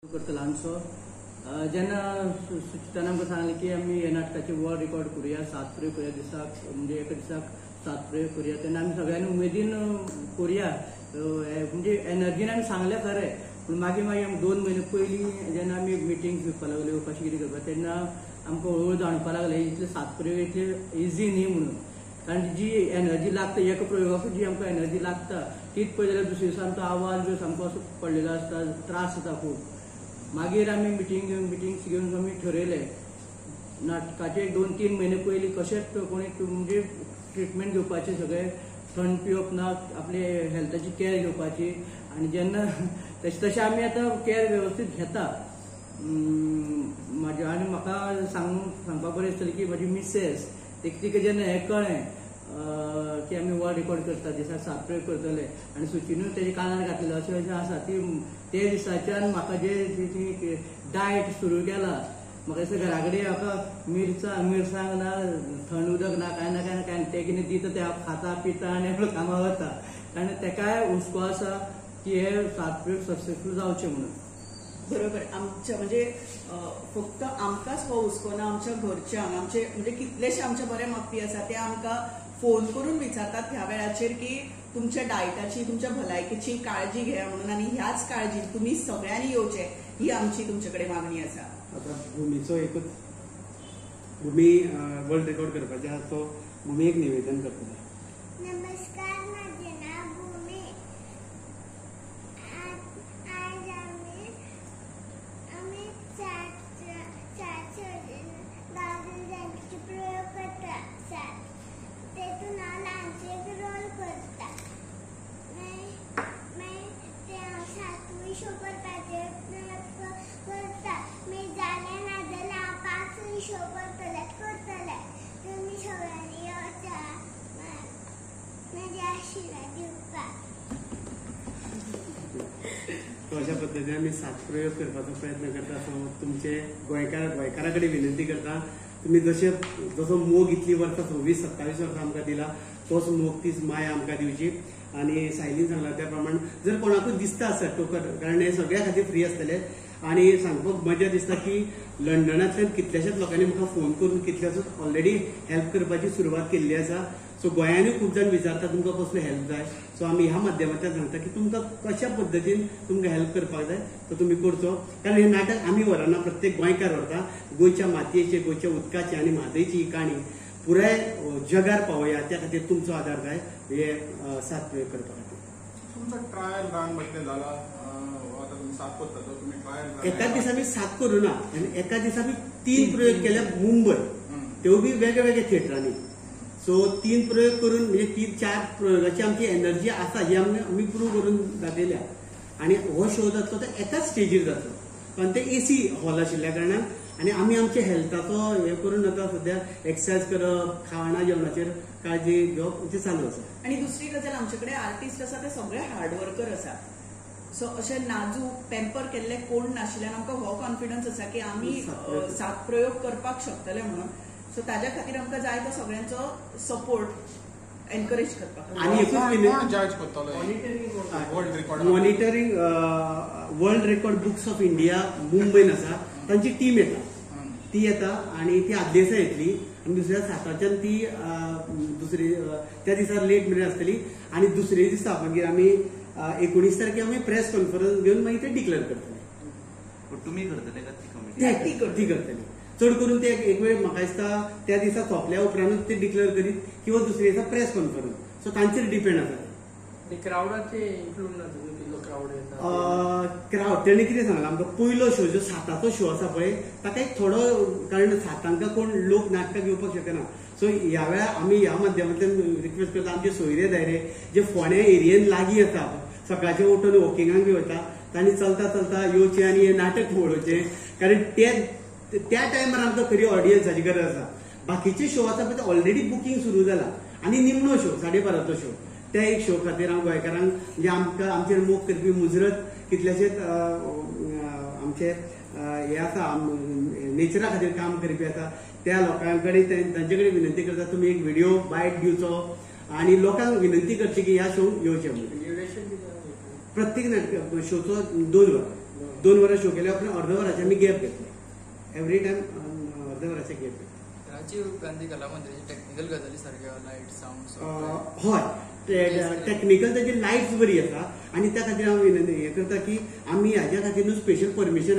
करता ल्हानसो जेन्ना सुचितान आमकां सांगलें की आमी हे नाटकाचे वर्ड रिकॉर्ड करुया 7 प्रयोग करुया दिसाक म्हणजे एका दिसाक 7 प्रयोग करुया तेन्ना आमी सगळ्यांनी उमेदीन करुया म्हणजे एनर्जीन आमी सांगलें खरें पूण मागीर आमी 2 म्हयने पयलीं जेन्ना आमी मिटींग घेवपाक लागल्यो कशें कितें करपाक तेन्ना आमकां हळूहळू जाणपाक लागलें इतले 7 प्रयोग इतले इजी न्ही म्हणून कारण जी एनर्जी लागता एका प्रयोगाक जी आमकां एनर्जी लागता तीच पळय जाल्यार दुसरे दिसा आमचो आवाज बी सामको असो पडलेलो आसता त्रास जाता खूब मागीर आमी मिटींग घेवन आमी ठरयलें नाटकाचे 2-3 म्हयने पयलीं कशेंच कोणी म्हणजे ट्रिटमेंट घेवपाचें सगळें थंड पिवप ना आपले हेल्थाची कॅर घेवपाची आनी जेन्ना तशें आमी आतां कॅर वेवस्थीत घेता म्हाज्या आनी म्हाका सांगपाक बरें दिसतलें की म्हाजी मिसेस तिका जेन्ना हें कळ्ळें की आमी वर्ड रिकॉर्ड करता दिसा 7 प्रयोग करतले आनी सुचीनूय तेजे कानार घातलेलो अशें आसा ती ते दिसाच्यान म्हाका जे डायट सुरू केला म्हाका दिसता घरा कडेन म्हाका मिरसांग ना थंड उदक ना कांय ते कितें दिता ते हांव खाता पिता आनी आपलो कामाक वता कारण तेकाय हुस्को आसा की हे 7 प्रयोग सक्सेसफूल जावचे म्हणून बरोबर आमच्या म्हणजे फक्त आमकांच हो हुस्को ना आमच्या घरच्यांक आमचे म्हणजे कितलेशे आमचे बरे मागपी आसा ते आमकां फोन करून विचारतात ह्या वेळाचेर की तुमच्या डायटाची तुमच्या भलायकेची काळजी घ्या म्हणून आनी ह्याच काळजी तुम्ही सगळ्यांनी येवचे ही आमची तुमचे कडेन मागणी आसा. आता भूमीचो एकच भूमी वर्ल्ड रेकॉर्ड करपाचे आसा तो भूमी एक निवेदन करतले. नमस्कार माझे नाव भूमी आज आम्ही 7 प्रयोग करता 7 तेतून हांव ल्हानशे एक रोल करता ते हांव 7वी शो करपाचे करता मागीर जालें ना जाल्यार हांव 5वी शो करतले तुमी सगळ्यांनी येवचा म्हाजी आशिर्वाद दिवपाक. अशा पद्दतीन आमी 7 प्रयोग करपाचो प्रयत्न करता सो तुमचे गोंयकारा कडेन विनंती करता तुम्ही जसो मोग इतली वर्सां 26-27 वर्सां आमकां दिला तोच मोग तीच माय आमकां दिवची आनी सायलीन सांगला त्या प्रमाण जर कोणाकूय दिसता आसत टोकन कारण हे सगळ्या खातीर फ्री आसतले आनी सांगपाक मजा दिसता की लंडनांतल्यान कितल्याशाच लोकांनी म्हाका फोन करून कितल्याशेच ऑलरेडी हेल्प करपाची सुरवात केल्ली आसा सो गोंयांतूय खूब जाण विचारता तुमकां कसलो हेल्प जाय सो आमी ह्या माध्यमांतल्यान सांगता की तुमकां कशा पद्दतीन तुमकां हेल्प करपाक जाय तो तुमी करचो कारण हे नाटक आमी व्हरना प्रत्येक गोंयकार व्हरता गोंयच्या मातयेचे गोंयच्या उदकाची आनी म्हादयची ही काणी पुराय जगार पावया त्या खातीर तुमचो आदार जाय हे 7 प्रयोग करपा खातीर. तुमचा ट्रायल रान म्हटलें जाला आता तुम्ही 7 करता तो तुम्ही ट्रायल एका दिसा आमी 7 करूं ना आनी एका दिसा आमी 3 प्रयोग केले मुंबय त्यो बी वेगळ्या थिएटरांनी सो 3 प्रयोग करून म्हणजे 3-4 प्रयोगाची आमची एनर्जी आसा ही आमी प्रूव करून दाखयल्या आनी हो शो जातलो तो एकाच स्टेजीर जातलो कारण ते एसी हॉल आशिल्ल्या कारणान आनी आमी आमच्या हेल्थाचो हे करून आता सध्या एक्सरसाइज करप खाणा जेवणाचेर काळजी घेवप ते चालू आसा. आनी दुसरी गजाल आमचे कडेन आर्टिस्ट आसा ते सगळे हार्डवर्कर आसा सो अशे नाजूक पॅम्पर केल्ले कोण नाशिल्ल्यान आमकां हो कॉन्फिडन्स आसा की आमी 7 प्रयोग करपाक शकतले म्हणून सो ताज्या खातीर आमकां जाय तो सगळ्यांचो सपोर्ट एनकरेज करपाक आनी एकूच जज करतलो world record monitoring world record books of India मुंबयन आसा तांची टीम येता आनी ती आदले दिसा येतली आनी दुसऱ्या 7च्यान ती दुसरी त्या दिसा लेट मेरेन आसतली आनी दुसरे दिसा मागीर आमी 19 तारखेर आमी प्रेस कॉन्फरन्स घेवन मागीर ते डिक्लेअर करतले. तुम्ही करतले का ती करतली चड करून ते एक वेळ म्हाका दिसता त्या दिसा सोंपल्या उपरांतूच ते डिक्लेअर करीत किंवा दुसरे दिसा प्रेस कॉन्फरन्स सो तांचेर डिपेंड आसा क्रावडाचे इन्क्लूड ना क्रावड क्रावड तेणे कितें सांगलां आमकां पयलो शो जो 7चो शो आसा पळय ताका एक थोडो कारण 7 कोण लोक नाटकां घेवपाक शकना सो ह्या वेळार आमी ह्या माध्यमांतल्यान रिक्वेस्ट करता आमचे सोयरे दायरे जे फोंड्या एरियेन लागीं आसा सकाळचे उठून वॉकिंगाक बी वता तांणी चलता येवचें आनी हे नाटक पळोवचें कारण त्या टायमार आमकां खरी ऑडियन्साची गरज आसा. बाकीचे शो आसा पळय ते ऑलरेडी बुकींग सुरू जाला आनी निमणो शो 12:30चो शो त्या एक शो खातीर हांव गोंयकारांक म्हणजे आमकां आमचेर मोग करपी मुजरत कितलेशेच आमचे हे आसा नेचरा खातीर काम करपी आसा त्या लोकां कडेन तांचे कडेन विनंती करता तुमी एक व्हिडिओ बायट दिवचो आनी लोकांक विनंती करची की ह्या शो येवचे म्हणून प्रत्येक शोचो 2 वरां 2 वरां शो केले उपरांत अर्द वराचे आमी गॅप घेतले एवरी टायम अर्द वराचे गॅप घेतले. राजीव गांधी कला मंदिराची टेक्निकल गजाली सारक्यो लायट साऊंड हय टेक्निकल ताजी लायट्स बरी आसा आनी त्या खातीर हांव हें करता की आमी हाज्या खातीर न्हू स्पेशल परमिशन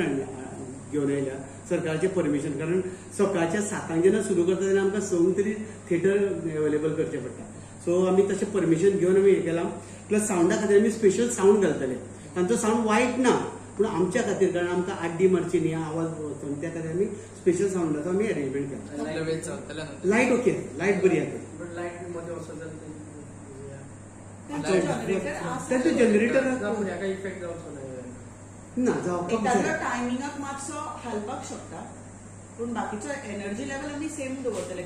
घेवन आयल्या सरकारचें परमिशन. कारण सकाळच्या 7 जेन्ना सुरू करता तेन्ना आमकां 6 तरी थिएटर अवेलेबल करचें पडटा. सो आमी तशें परमिशन घेवन आमी हें केलां. प्लस सावंडा खातीर आमी स्पेशल सावंड घालतले. तांचो सावंड वायट ना पूण आमच्या खातीर कारण आमकां आड्डी मारची न्ही आवाज वचून त्या खातीर आमी स्पेशल सावंडाचो आमी अरेंजमेंट केला. लायट ओके लायट बरी आसा. लाईट मध्ये वचत त्याचे जनरेटर काही इफेक्ट जावचो ना जावपाक जाय. टायमिंगाक मातसो हालपाक शकता पूण बाकीचो एनर्जी लेवल आमी सेम दवरतले.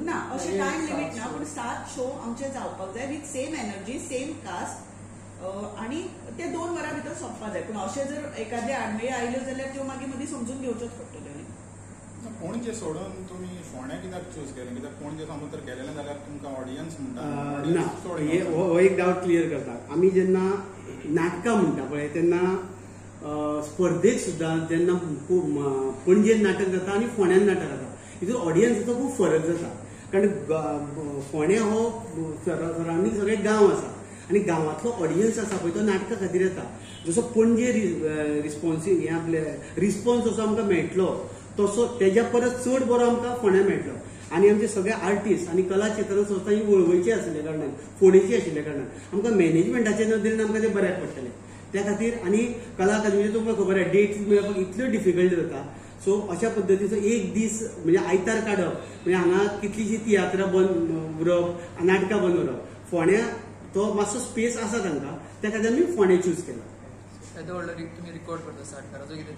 ना अशें टायम लिमीट ना पूण 7 शो आमचे जावपाक जाय with same energy same cast आणि ते 2 वरां भितर सोंपपाक जाय. पूण अशें जर एखादे आडमेळी आयल्यो जाल्यार त्यो मागीर मदीं समजून घेवच्योच पडटल्यो. पणजे सोडून तुम्ही फोंड्या कित्याक चूज केलें? कित्याक पणजे समज जर गेलें जाल्यार तुमकां ऑडियन्स म्हणटा ना हो एक डावट क्लियर करता. आमी जेन्ना नाटकां म्हणटा पळय तेन्ना स्पर्धेक सुद्दां जेन्ना पणजेन नाटक जाता आनी फोंड्यान नाटक जाता हितून ऑडियन्साचो खूब फरक जाता. कारण फोंड्या हो सरावंडींग सगळे गांव आसा आनी गांवांतलो ऑडियन्स आसा पळय तो नाटका खातीर येता. जसो पणजे रिस्पॉन्सीव हें आपले रिस्पॉन्स जसो आमकां मेळटलो तसो तेज्या परस चड बरो आमकां फोंड्या मेळटलो. आनी आमचे सगळे आर्टिस्ट आनी कला क्षेत्र संस्था ही वळवयची आशिल्ल्या कारणान फोंडेची आशिल्ल्या कारणान आमकां मॅनेजमेंटाच्या नदरेन आमकां ते बऱ्याक पडटले. त्या खातीर आनी कला अकादमीचे तुमकां खबर आसा डेट्स मेळपाक इतल्यो डिफिकल्ट जाता. सो अशा पद्दतीचो एक दीस म्हणजे आयतार काडप म्हणजे हांगा कितलीशीं तियात्रां बंद उरप नाटकां बंद उरप. फोंड्या तो मातसो स्पेस आसा तांकां त्या खातीर आमी फोंड्या चूज केला. तुम्ही रिकॉर्ड करता स्टार्ट करायचो कितें